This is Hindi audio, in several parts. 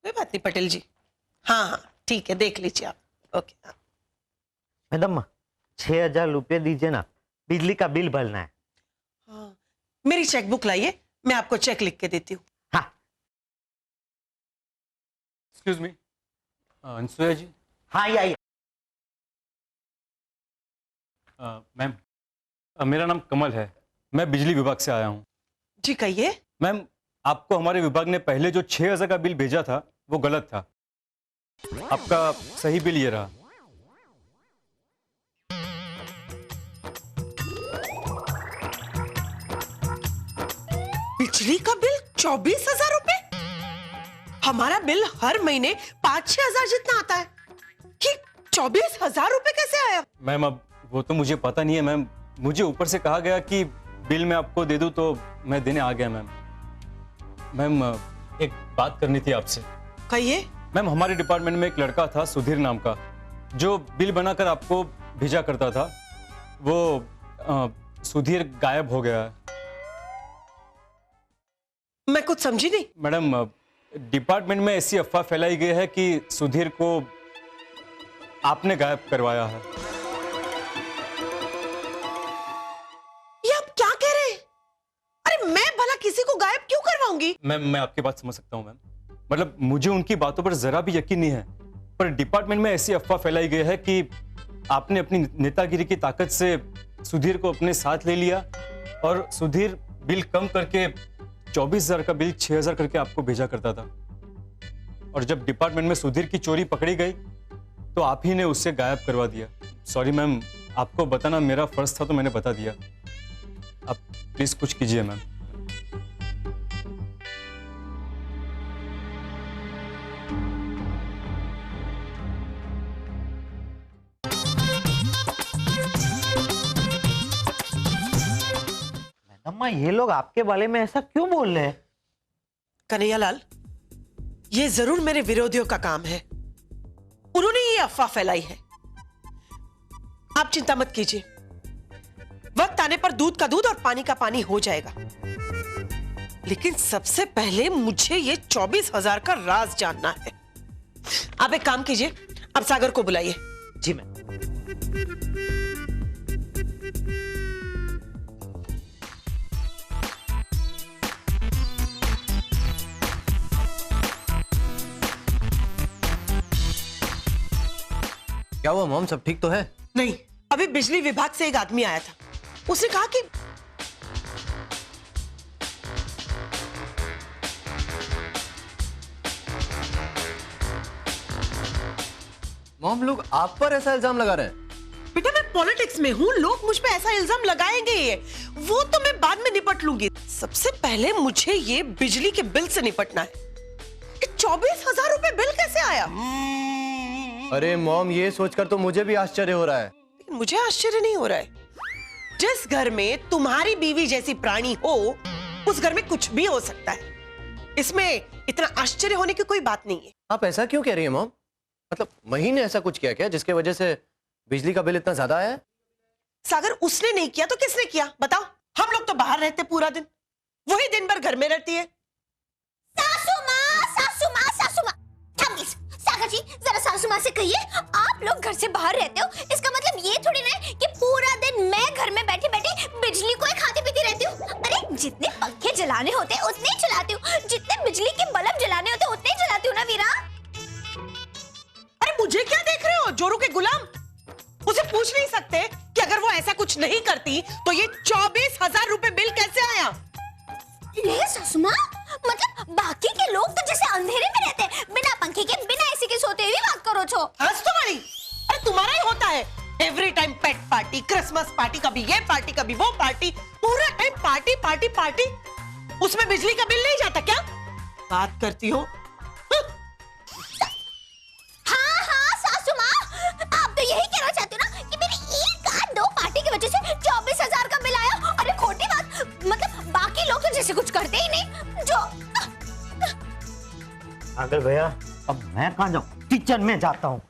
कोई बात नहीं पटेल जी। हाँ हाँ ठीक है, देख लीजिए आप। ओके हाँ। मैडम 6,000 रुपये दीजिए ना, बिजली का बिल भरना है। हाँ, मेरी चेकबुक लाइए, मैं आपको चेक लिख के देती हूँ। हाँ। एक्सक्यूज मी, अनसुया जी। हाँ ये आइए। मैम, मेरा नाम कमल है, मैं बिजली विभाग से आया हूँ। जी कहिए। मैम, आपको हमारे विभाग ने पहले जो 6,000 का बिल भेजा था वो गलत था। आपका सही बिल ये रहा। बिजली का बिल 24,000 रुपए? हमारा बिल हर महीने 5-6 हजार जितना आता है, कि 24,000 रुपए कैसे आया? मैम अब वो तो मुझे पता नहीं है मैम, मुझे ऊपर से कहा गया कि बिल मैं आपको दे दूं तो मैं देने आ गया मैम। मैम एक बात करनी थी आपसे। कहिए। मैम, हमारे डिपार्टमेंट में एक लड़का था सुधीर नाम का, जो बिल बनाकर आपको भेजा करता था। वो सुधीर गायब हो गया है। मैं कुछ समझी नहीं। मैडम, डिपार्टमेंट में ऐसी अफवाह फैलाई गई है कि सुधीर को आपने गायब करवाया है। ये आप क्या कह रहे हैं? अरे मैं भला किसी को गायब क्यों करवाऊंगी? मैम, मैं आपकी बात समझ सकता हूँ मैम, मतलब मुझे उनकी बातों पर जरा भी यकीन नहीं है, पर डिपार्टमेंट में ऐसी अफवाह फैलाई गई है कि आपने अपनी नेतागिरी की ताकत से सुधीर को अपने साथ ले लिया और सुधीर बिल कम करके 24,000 का बिल 6,000 करके आपको भेजा करता था। और जब डिपार्टमेंट में सुधीर की चोरी पकड़ी गई तो आप ही ने उससे गायब करवा दिया। सॉरी मैम, आपको बताना मेरा फर्ज था तो मैंने बता दिया। आप प्लीज कुछ कीजिए मैम। अम्मा ये लोग आपके बारे में ऐसा क्यों बोल रहे हैं? कन्हैयालाल, ये जरूर मेरे विरोधियों का काम है, उन्होंने ये अफवाह फैलाई है। आप चिंता मत कीजिए, वक्त आने पर दूध का दूध और पानी का पानी हो जाएगा। लेकिन सबसे पहले मुझे ये 24,000 का राज जानना है। आप एक काम कीजिए, अब सागर को बुलाइए। जी मैम। क्या हुआ मॉम, सब ठीक तो है? नहीं, अभी बिजली विभाग से एक आदमी आया था, उसने कहा कि मॉम, लोग आप पर ऐसा इल्जाम लगा रहे हैं? बेटा मैं पॉलिटिक्स में हूँ, लोग मुझ पे ऐसा इल्जाम लगाएंगे, वो तो मैं बाद में निपट लूंगी। सबसे पहले मुझे ये बिजली के बिल से निपटना है। 24,000 रुपए बिल कैसे आया? अरे मॉम, ये सोचकर तो मुझे भी आश्चर्य हो रहा है। लेकिन मुझे आश्चर्य नहीं हो रहा है। जिस घर में तुम्हारी बीवी जैसी प्राणी हो, उस घर में कुछ भी हो सकता है। इसमें इतना आश्चर्य होने की कोई बात नहीं है। आप ऐसा क्यों कह रही हैं मॉम? मतलब मही ने ऐसा कुछ किया क्या जिसके वजह से बिजली का बिल इतना ज्यादा आया है? सागर, उसने नहीं किया तो किसने किया बताओ? हम लोग तो बाहर रहते पूरा दिन, वही दिन भर घर में रहती है। सासू माँ, सासू माँ, सासू माँ। प्लीज सागर जी, जरा सासू माँ से कहिए, आप लोग घर से बाहर रहते हो, इसका मतलब ये थोड़ी ना है कि पूरा दिन मैं घर में बैठी बैठी बिजली को ही खाती पीती रहती हूँ। अरे जितने पंखे जलाने होते हैं उतने ही चलाती हूँ, जितने बिजली के बल्ब जलाने होते हैं उतने ही चलाती हूँ ना वीरा। अरे मुझे क्या देख रहे हो, जोरू के गुलाम? उसे पूछ नहीं सकते कि अगर वो ऐसा कुछ नहीं करती तो ये 24,000 रुपए बिल कैसे आया? ले सासू माँ, मतलब बाकी के लोग तो जैसे अंधेरे में रहते हैं, बिना पंखे के बिना एसी के सोते हुए बात करो छो। हंस तुम्हारी, अरे तुम्हारा ही होता है एवरी टाइम पेट पार्टी, क्रिसमस पार्टी, कभी ये पार्टी कभी वो पार्टी, पूरा टाइम पार्टी पार्टी पार्टी। उसमें बिजली का बिल नहीं जाता क्या? बात करती हो। हाँ हाँ सासू माँ, आप तो यही कहना चाहते हो ना कि मेरी एक आध दो पार्टी की वजह से 24,000 का बिल आया? अरे खोटी बात, मतलब बाकी लोग तो जैसे कुछ करते ही नहीं जो। अगर भैया अब मैं कहाँ जाऊँ, किचन में जाता हूँ।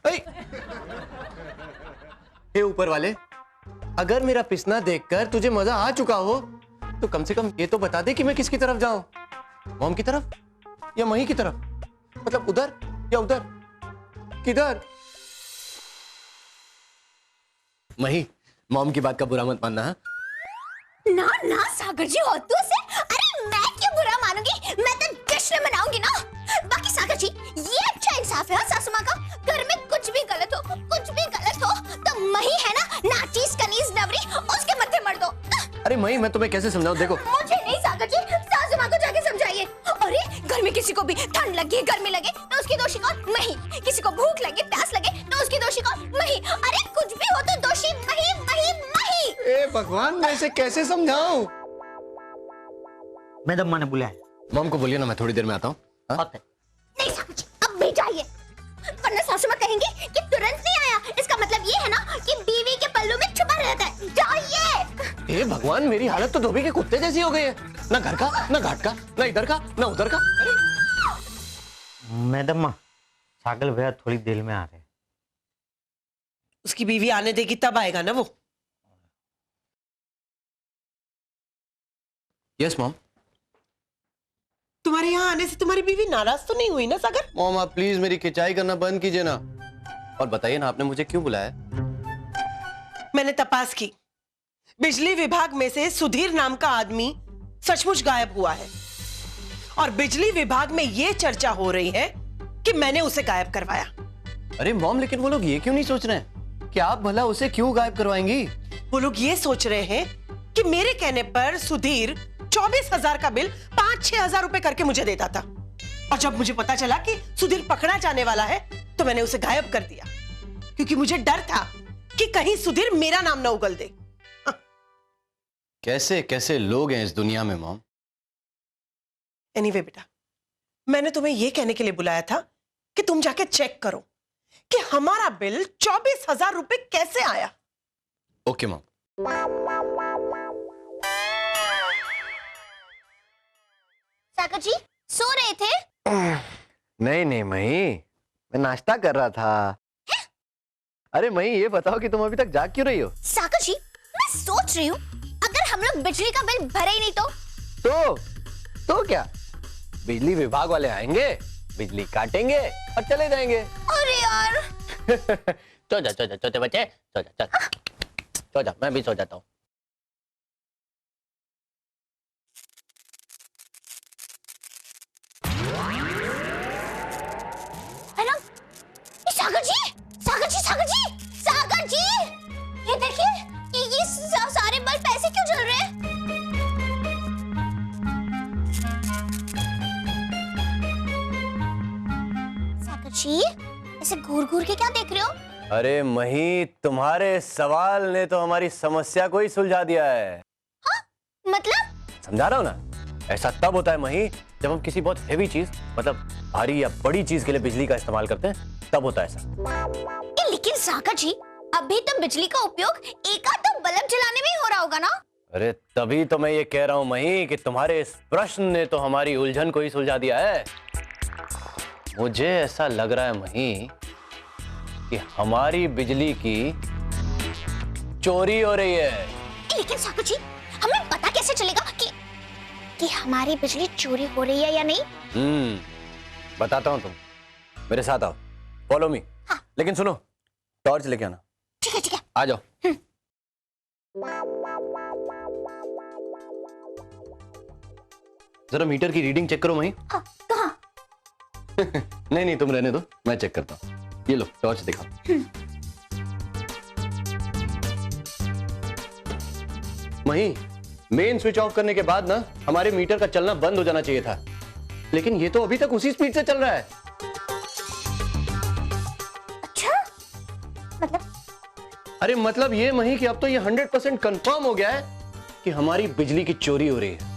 हे ऊपर वाले, अगर मेरा पिसना देखकर तुझे मजा आ चुका हो तो कम से कम ये तो बता दे कि मैं किसकी तरफ जाऊं, मॉम की तरफ या मही की तरफ? मतलब उधर या उधर, किधर? मही, मॉम की बात का बुरा मत मानना। हाँ? ना ना सागर जी, होतू से अरे मैं क्यों बुरा मानूंगी, मैं तो जश्न मनाऊंगी ना। बाकी सागर जी, ये अच्छा इंसाफ है हाँ, सासू माँ का, घर में कुछ भी गलत हो तो मही है ना, नाचीज कनीज नवरी, उसके मत्थे मर दो। अरे मही, मैं तुम्हें कैसे समझाऊं? देखो मुझे नहीं सागर जी, सासू माँ को जाके समझाइए। अरे घर में किसी को भी ठंड लगे, गर्मी लगे तो उसकी दोषी कौन? मही। किसी को भूख लगे, प्यास लगे तो उसकी दोषी कौन? मही। अरे कुछ भी हो तो दोषी मही मही मही। ए भगवान, मैं इसे कैसे समझाऊं? मैडम माँ ने बुलाया। मॉम को बोलिए ना, मैं थोड़ी देर में आता हूँ। आते। नहीं सागर जी, अब भी जाइए, वरना सासू माँ कहेंगे कि तुरंत नहीं आया, इसका मतलब ये है ना कि बीवी के पल्लू में छुपा रहता है। जाइए। ए भगवान, मेरी हालत तो धोबी के कुत्ते जैसी हो गई है, ना घर का, ना घाट का, ना इधर का, ना उधर का। मैडम माँ, सागल भैया थोड़ी देर में आ रहे हैं। उसकी बीवी आने देगी तब आएगा ना वो। Yes mom. तुम्हारे यहाँ आने से तुम्हारी बीवी नाराज तो नहीं हुई ना सागर? मॉम, आप प्लीज मेरी खिंचाई करना बंद कीजिए ना, और बताइए ना आपने मुझे क्यों बुलाया? मैंने तपास की, बिजली विभाग में से सुधीर नाम का आदमी सचमुच गायब हुआ है, और बिजली विभाग में यह चर्चा हो रही है कि मैंने उसे गायब करवाया। अरे मॉम, लेकिन वो लोग ये क्यों नहीं सोच रहे हैं कि आप भला उसे क्यों गायब करवाएंगी? वो लोग ये सोच रहे हैं कि मेरे कहने पर सुधीर 24,000 का बिल 5-6 हजार रुपए करके मुझे देता था, और जब मुझे पता चला कि सुधीर पकड़ा जाने वाला है तो मैंने उसे गायब कर दिया, क्योंकि मुझे डर था कि कहीं सुधीर मेरा नाम ना उगल दे। कैसे कैसे लोग हैं इस दुनिया में मॉम। एनीवे बेटा, मैंने तुम्हें यह कहने के लिए बुलाया था कि तुम जाके चेक करो कि हमारा बिल 24,000 रुपए कैसे आया। Okay mom. सागर जी सो रहे थे? नहीं नहीं मही, मैं नाश्ता कर रहा था। अरे मही, ये बताओ कि तुम अभी तक जाग क्यों रही हो? सागर जी, मैं सोच रही हूँ अगर हम लोग बिजली का बिल भरे ही नहीं तो क्या, बिजली विभाग वाले आएंगे, बिजली काटेंगे और चले जाएंगे। अरे यार। सो जा छोटे बच्चे, सो जा, चल सो जा, मैं भी सो जाता हूँ। हेलो, सागर जी, सागर जी, सागर जी, सागर जी, ये देखिए, ये सारे बल्ब ऐसे क्यों जल रहे हैं? सागर जी, ऐसे घूर घूर के क्या देख रहे हो? अरे मही, तुम्हारे सवाल ने तो हमारी समस्या को ही सुलझा दिया है। हाँ? मतलब? समझा रहा हूँ ना, ऐसा तब होता है मही जब हम किसी बहुत हेवी चीज, मतलब भारी या बड़ी चीज के लिए बिजली का इस्तेमाल करते हैं, तब होता है ऐसा। लेकिन सागर जी, अभी तो बिजली का उपयोग एक आध तो बल्ब जलाने में ही हो रहा होगा ना? अरे तभी तो मैं ये कह रहा हूँ मही कि तुम्हारे इस प्रश्न ने तो हमारी उलझन को ही सुलझा दिया है। मुझे ऐसा लग रहा है मही कि हमारी बिजली की चोरी हो रही है। लेकिन सागर जी, हमें पता कैसे चलेगा कि हमारी बिजली चोरी हो रही है या नहीं? बताता हूँ, तुम मेरे साथ आओ, फॉलो मी। हाँ। लेकिन सुनो, टॉर्च लेके आना। ठीक है, ठीक है। आ जाओ। जरा मीटर की रीडिंग चेक करो मही। हाँ, कहाँ? नहीं नहीं, तुम रहने दो, मैं चेक करता हूँ। ये लो, टॉर्च दिखाओ। मही, मेन स्विच ऑफ करने के बाद ना हमारे मीटर का चलना बंद हो जाना चाहिए था, लेकिन ये तो अभी तक उसी स्पीड से चल रहा है। अच्छा, मतलब? अरे मतलब ये मही कि अब तो ये 100% कंफर्म हो गया है कि हमारी बिजली की चोरी हो रही है।